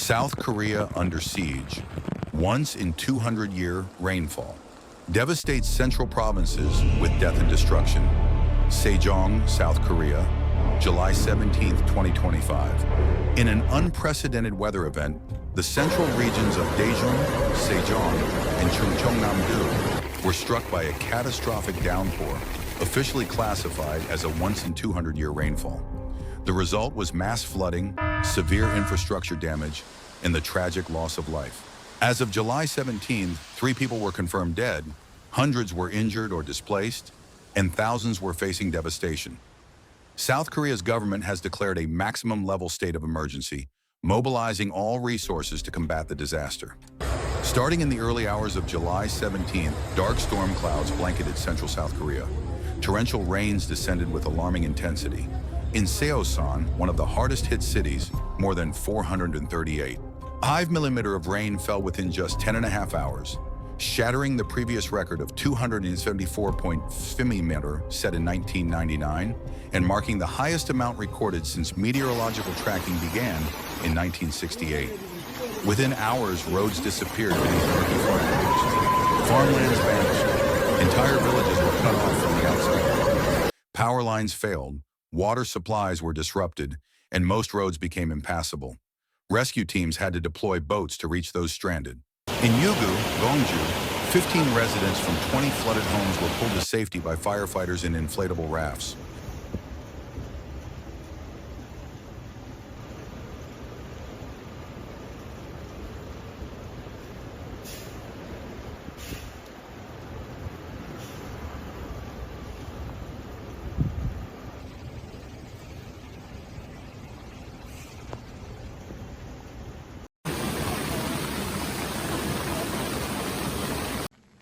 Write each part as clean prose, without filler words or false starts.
South Korea under siege. Once in 200-year rainfall. Devastates central provinces with death and destruction. Sejong, South Korea, July 17, 2025. In an unprecedented weather event, the central regions of Daejeon, Sejong, and Chungcheongnam-do were struck by a catastrophic downpour, officially classified as a once-in-200-year rainfall. The result was mass flooding, severe infrastructure damage, and the tragic loss of life. As of July 17, 3 people were confirmed dead, hundreds were injured or displaced, and thousands were facing devastation. South Korea's government has declared a maximum level state of emergency, mobilizing all resources to combat the disaster. Starting in the early hours of July 17th, dark storm clouds blanketed central South Korea. Torrential rains descended with alarming intensity. In Seosan, one of the hardest-hit cities, more than 438. 5 millimeters of rain fell within just 10.5 hours, shattering the previous record of 274.5 millimeters set in 1999 and marking the highest amount recorded since meteorological tracking began in 1968. Within hours, roads disappeared beneath murky fog. Farmlands vanished. Entire villages were cut off from the outside. Power lines failed, water supplies were disrupted, and most roads became impassable. Rescue teams had to deploy boats to reach those stranded. In Yugu, Gongju, 15 residents from 20 flooded homes were pulled to safety by firefighters in inflatable rafts.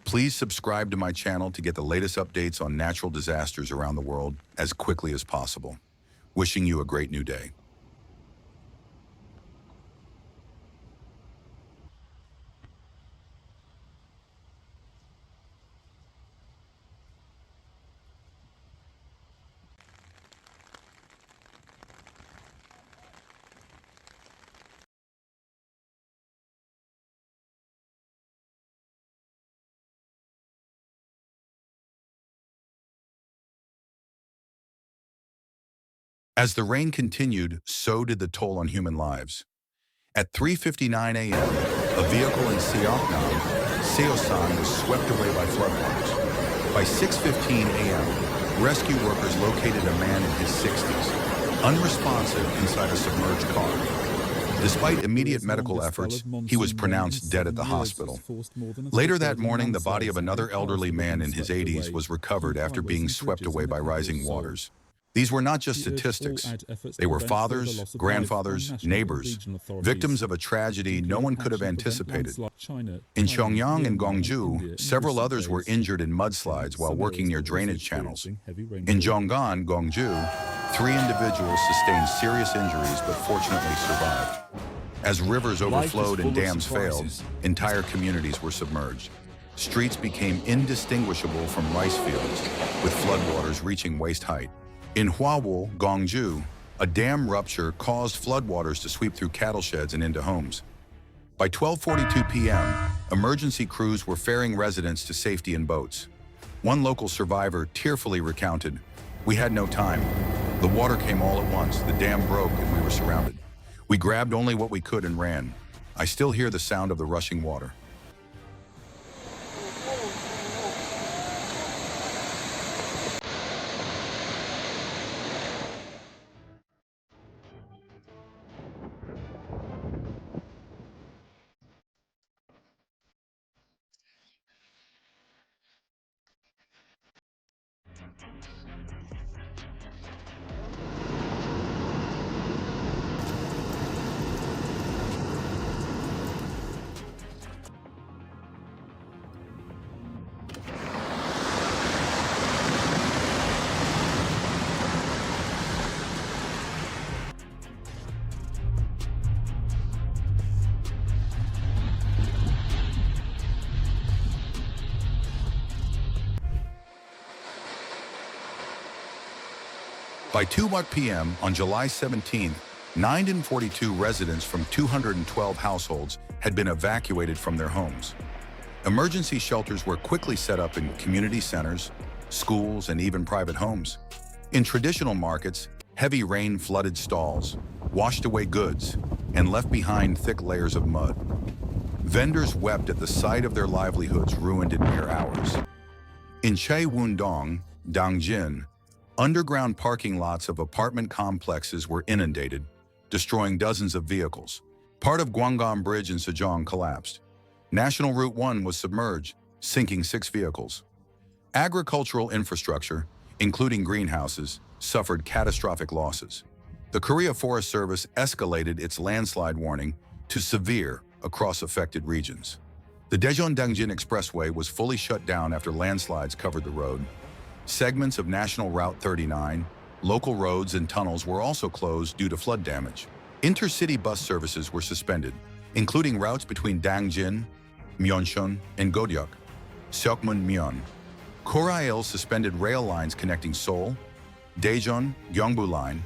Please subscribe to my channel to get the latest updates on natural disasters around the world as quickly as possible. Wishing you a great new day. As the rain continued, so did the toll on human lives. At 3:59 a.m., a vehicle in Chungnam, Seosan was swept away by floodwaters. By 6:15 a.m., rescue workers located a man in his 60s, unresponsive inside a submerged car. Despite immediate medical efforts, he was pronounced dead at the hospital. Later that morning, the body of another elderly man in his 80s was recovered after being swept away by rising waters. These were not just statistics. They were fathers, grandfathers, neighbors, victims of a tragedy no one could have anticipated. In Pyongyang and Gwangju, several others were injured in mudslides while working near drainage channels. In Jonggan, Gwangju, 3 individuals sustained serious injuries but fortunately survived. As rivers overflowed and dams failed, entire communities were submerged. Streets became indistinguishable from rice fields, with floodwaters reaching waist height. In Hwawo, Gwangju, a dam rupture caused floodwaters to sweep through cattle sheds and into homes. By 12:42 p.m., emergency crews were ferrying residents to safety in boats. One local survivor tearfully recounted, "We had no time. The water came all at once, the dam broke, and we were surrounded. We grabbed only what we could and ran. I still hear the sound of the rushing water." By 2 p.m. on July 17th, 9 in 42 residents from 212 households had been evacuated from their homes. Emergency shelters were quickly set up in community centers, schools, and even private homes. In traditional markets, heavy rain flooded stalls, washed away goods, and left behind thick layers of mud. Vendors wept at the sight of their livelihoods ruined in mere hours. In Chaewon-dong, Daejeon, underground parking lots of apartment complexes were inundated, destroying dozens of vehicles. Part of Gwanggam Bridge in Sejong collapsed. National Route 1 was submerged, sinking 6 vehicles. Agricultural infrastructure, including greenhouses, suffered catastrophic losses. The Korea Forest Service escalated its landslide warning to severe across affected regions. The Daejeon-Daejeon Expressway was fully shut down after landslides covered the road. Segments of National Route 39, local roads and tunnels were also closed due to flood damage. Intercity bus services were suspended, including routes between Daejeon, Myeoncheon, and Godeok, Seokmun-myeon. Korail suspended rail lines connecting Seoul, Daejeon, Gyeongbu Line,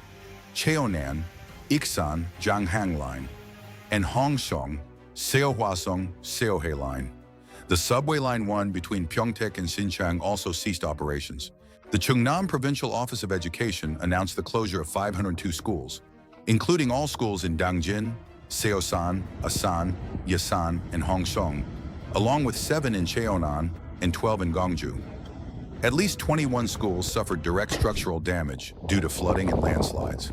Cheonan, Iksan, Janghang Line, and Hongseong, Seohwasong, Seohae Line. The subway line 1 between Pyeongtaek and Sinchang also ceased operations. The Chungnam Provincial Office of Education announced the closure of 502 schools, including all schools in Dangjin, Seosan, Asan, Yasan, and Hongseong, along with 7 in Cheonan and 12 in Gongju. At least 21 schools suffered direct structural damage due to flooding and landslides.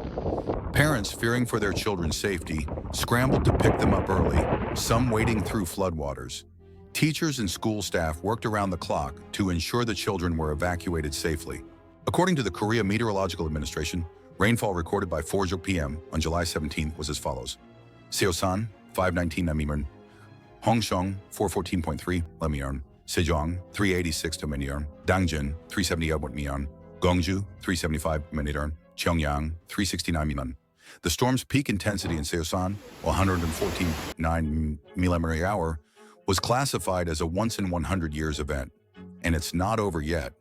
Parents, fearing for their children's safety, scrambled to pick them up early, some wading through floodwaters. Teachers and school staff worked around the clock to ensure the children were evacuated safely. According to the Korea Meteorological Administration, rainfall recorded by 4 p.m. on July 17th was as follows. Seosan, 519 mm, Hongseong, 414.3 mm, Sejong, 386 mm, Daejeon, 378 mm, Gongju, 375 mm, Cheongyang, 369 mm. The storm's peak intensity in Seosan, 114.9 mm/hour, was classified as a once-in-100 years event, and it's not over yet.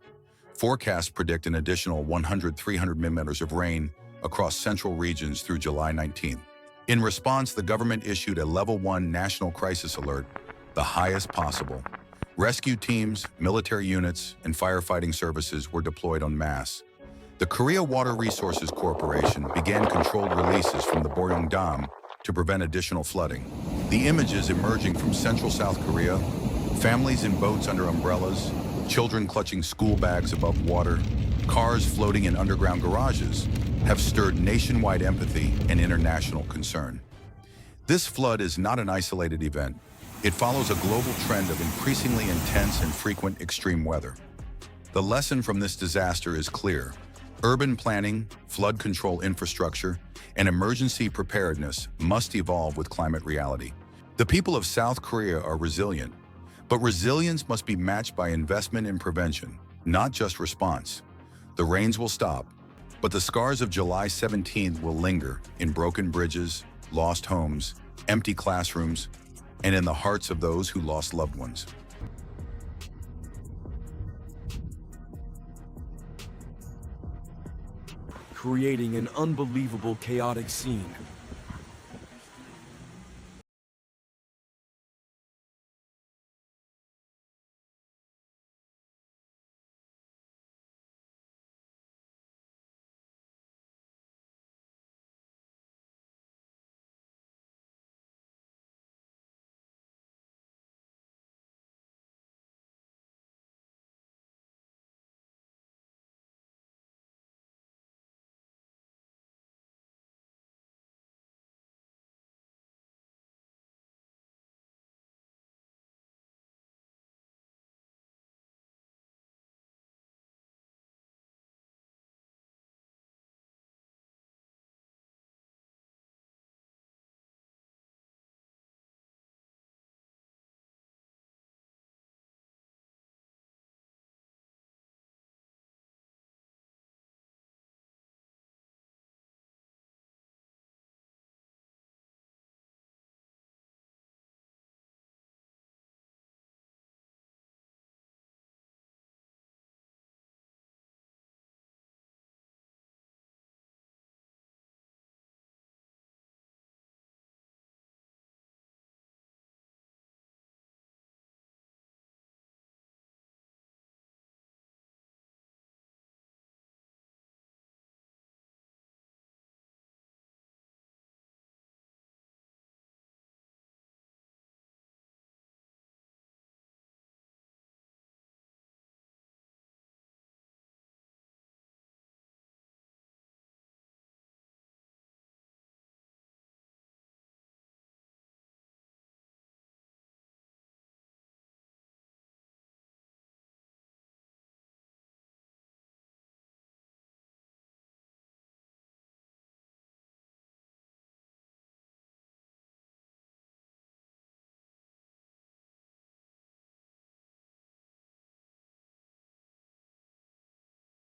Forecasts predict an additional 100-300 millimeters of rain across central regions through July 19th. In response, the government issued a Level 1 National Crisis Alert, the highest possible. Rescue teams, military units, and firefighting services were deployed en masse. The Korea Water Resources Corporation began controlled releases from the Boryong Dam to prevent additional flooding. The images emerging from central South Korea, families in boats under umbrellas, children clutching school bags above water, cars floating in underground garages, have stirred nationwide empathy and international concern. This flood is not an isolated event. It follows a global trend of increasingly intense and frequent extreme weather. The lesson from this disaster is clear. Urban planning, flood control infrastructure, and emergency preparedness must evolve with climate reality. The people of South Korea are resilient, but resilience must be matched by investment in prevention, not just response. The rains will stop, but the scars of July 17th will linger in broken bridges, lost homes, empty classrooms, and in the hearts of those who lost loved ones. Creating an unbelievable chaotic scene.